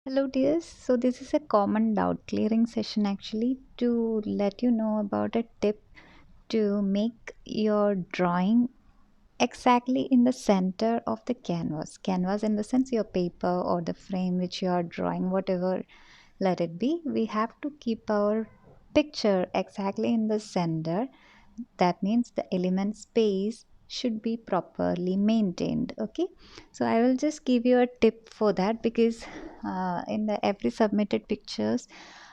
Hello, dears. So, this is a common doubt clearing session actually to let you know about a tip to make your drawing exactly in the center of the canvas. Canvas, in the sense, your paper or the frame which you are drawing, whatever let it be. We have to keep our picture exactly in the center. That means the element space should be properly maintained. Okay, so I will just give you a tip for that because in the every submitted pictures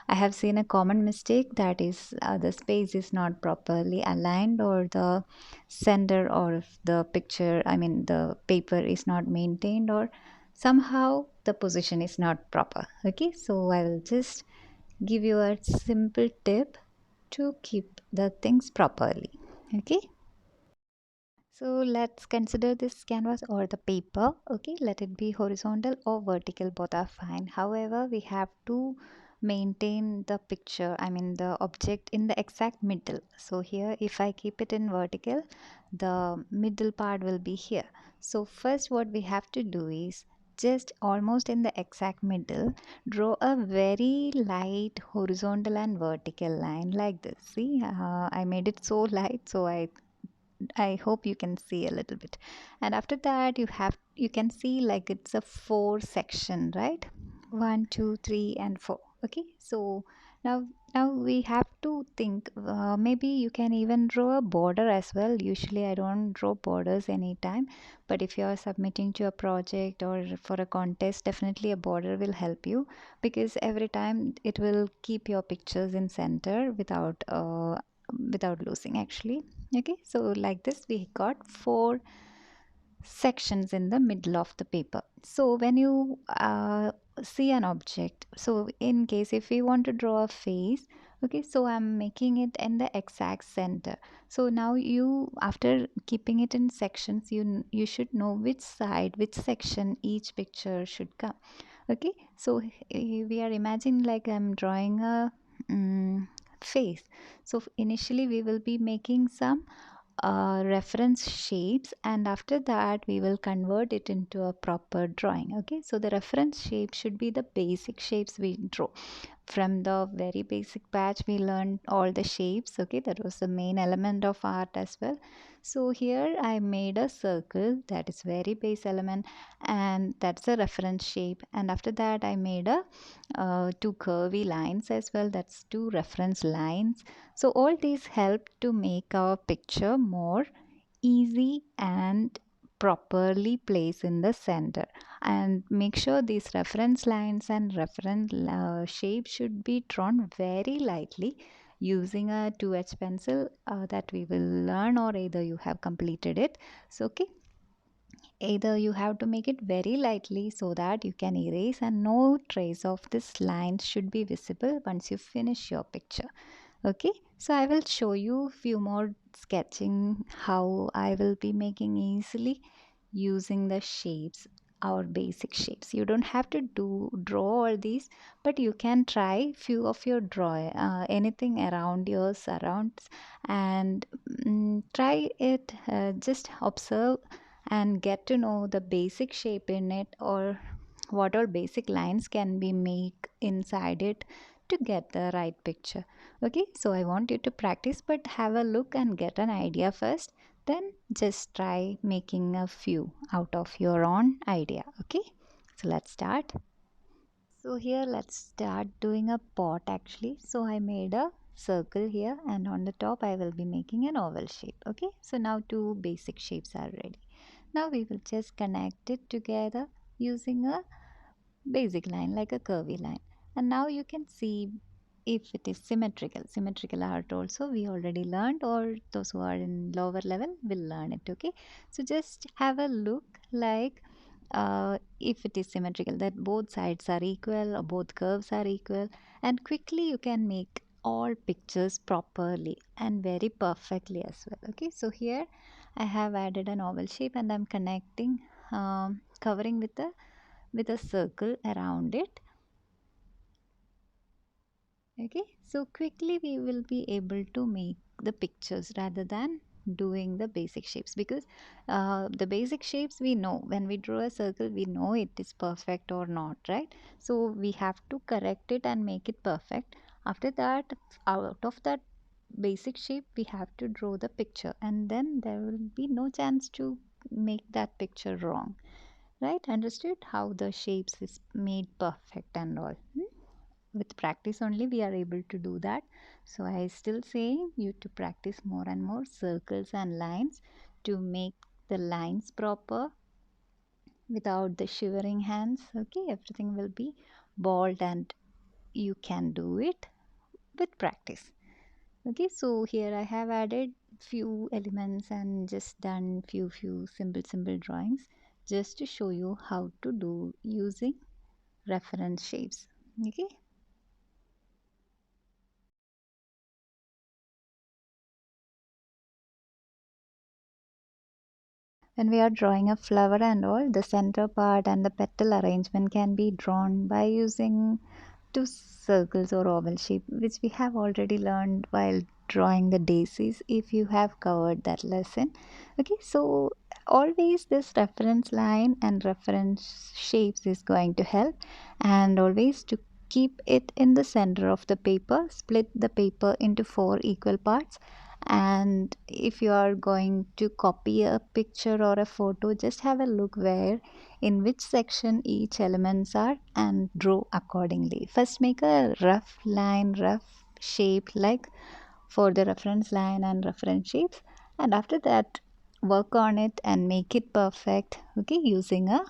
I have seen a common mistake, that is the space is not properly aligned, or the center of the picture, I mean the paper is not maintained, or somehow the position is not proper. Okay, so I will just give you a simple tip to keep the things properly. Okay, so let's consider this canvas or the paper. Okay, let it be horizontal or vertical, both are fine. However, we have to maintain the picture, I mean the object, in the exact middle. So here if I keep it in vertical, the middle part will be here. So first what we have to do is just almost in the exact middle, draw a very light horizontal and vertical line like this. See, I made it so light, so I hope you can see a little bit. And after that, you can see like it's a four section, right? One, two, three, and four. Okay, so now we have to think. Maybe you can even draw a border as well. Usually, I don't draw borders anytime, but if you are submitting to a project or for a contest, definitely a border will help you, because every time it will keep your pictures in center without losing actually. Okay, so like this we got four sections in the middle of the paper. So when you see an object, so in case if we want to draw a face, okay, so I'm making it in the exact center. So now you, after keeping it in sections, you should know which side, which section each picture should come. Okay, so we are imagining like I'm drawing a face. So initially we will be making some reference shapes, and after that we will convert it into a proper drawing. Okay, so the reference shape should be the basic shapes we draw. From the very basic batch we learned all the shapes. Okay, that was the main element of art as well. So here I made a circle, that is very base element, and that's a reference shape. And after that I made a two curvy lines as well, that's two reference lines. So all these help to make our picture more easy and properly placed in the center. And make sure these reference lines and reference shapes should be drawn very lightly using a 2H pencil that we will learn, or either you have completed it. So okay, either you have to make it very lightly so that you can erase, and no trace of this line should be visible once you finish your picture. Okay, so I will show you few more sketching how I will be making easily using the shapes, our basic shapes. You don't have to draw all these, but you can try few of your draw anything around your surrounds, and try it. Just observe and get to know the basic shape in it, or what all basic lines can be make inside it to get the right picture. Okay, so I want you to practice, but have a look and get an idea first, then just try making a few out of your own idea. Okay, so let's start. So here let's start doing a pot actually. So I made a circle here, and on the top I will be making an oval shape. Okay, so now two basic shapes are ready. Now we will just connect it together using a basic line, like a curvy line. And now you can see if it is symmetrical. Symmetrical art also we already learned, or those who are in lower level will learn it. Okay, so just have a look like if it is symmetrical, that both sides are equal or both curves are equal, and quickly you can make all pictures properly and very perfectly as well. Okay, so here I have added an oval shape, and I'm connecting, covering with a circle around it. Okay, so quickly we will be able to make the pictures rather than doing the basic shapes, because the basic shapes we know, when we draw a circle we know it is perfect or not, right? So we have to correct it and make it perfect. After that, out of that basic shape we have to draw the picture, and then there will be no chance to make that picture wrong, right? Understood how the shapes is made perfect and all. With practice only we are able to do that. So I still say you to practice more and more circles and lines to make the lines proper without the shivering hands. Okay, everything will be bold and you can do it with practice. Okay, so here I have added few elements and just done few simple drawings just to show you how to do using reference shapes. Okay. When we are drawing a flower and all, the center part and the petal arrangement can be drawn by using two circles or oval shape, which we have already learned while drawing the daisies if you have covered that lesson. Okay, so always this reference line and reference shapes is going to help, and always to keep it in the center of the paper. Split the paper into four equal parts, and if you are going to copy a picture or a photo, just have a look where in which section each elements are and draw accordingly. First make a rough line, rough shape like for the reference line and reference shapes, and after that work on it and make it perfect, okay, using a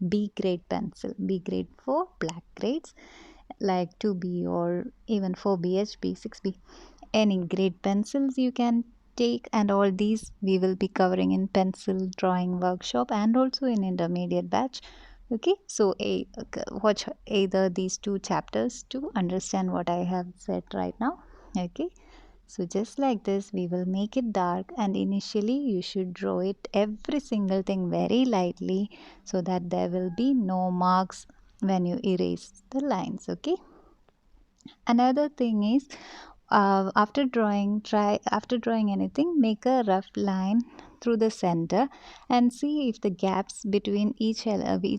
B grade pencil. B grade for black grades like 2B or even 4BH, 6B. Any grade pencils you can take, and all these we will be covering in pencil drawing workshop and also in intermediate batch. Okay, so watch either these two chapters to understand what I have said right now. Okay, so just like this we will make it dark, and initially you should draw it every single thing very lightly so that there will be no marks when you erase the lines. Okay, another thing is, after drawing anything, make a rough line through the center and see if the gaps between each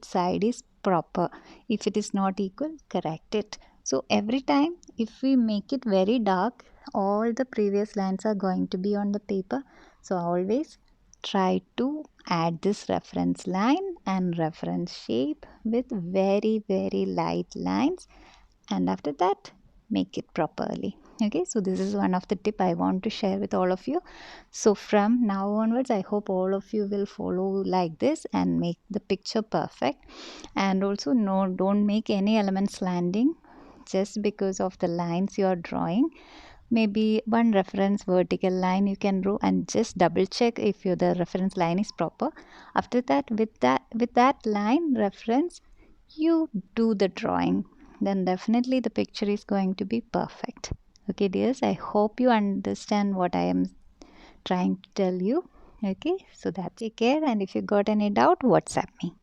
side is proper. If it is not equal, correct it. So every time if we make it very dark, all the previous lines are going to be on the paper. So always try to add this reference line and reference shape with very light lines, and after that make it properly. Okay, so this is one of the tip I want to share with all of you. So from now onwards I hope all of you will follow like this and make the picture perfect. And also, no, don't make any elements landing just because of the lines you are drawing. Maybe one reference vertical line you can draw and just double check if the reference line is proper. After that, with that line reference, you do the drawing, then definitely the picture is going to be perfect. Okay dears, I hope you understand what I am trying to tell you. Okay, so that's, take care, and if you got any doubt, WhatsApp me.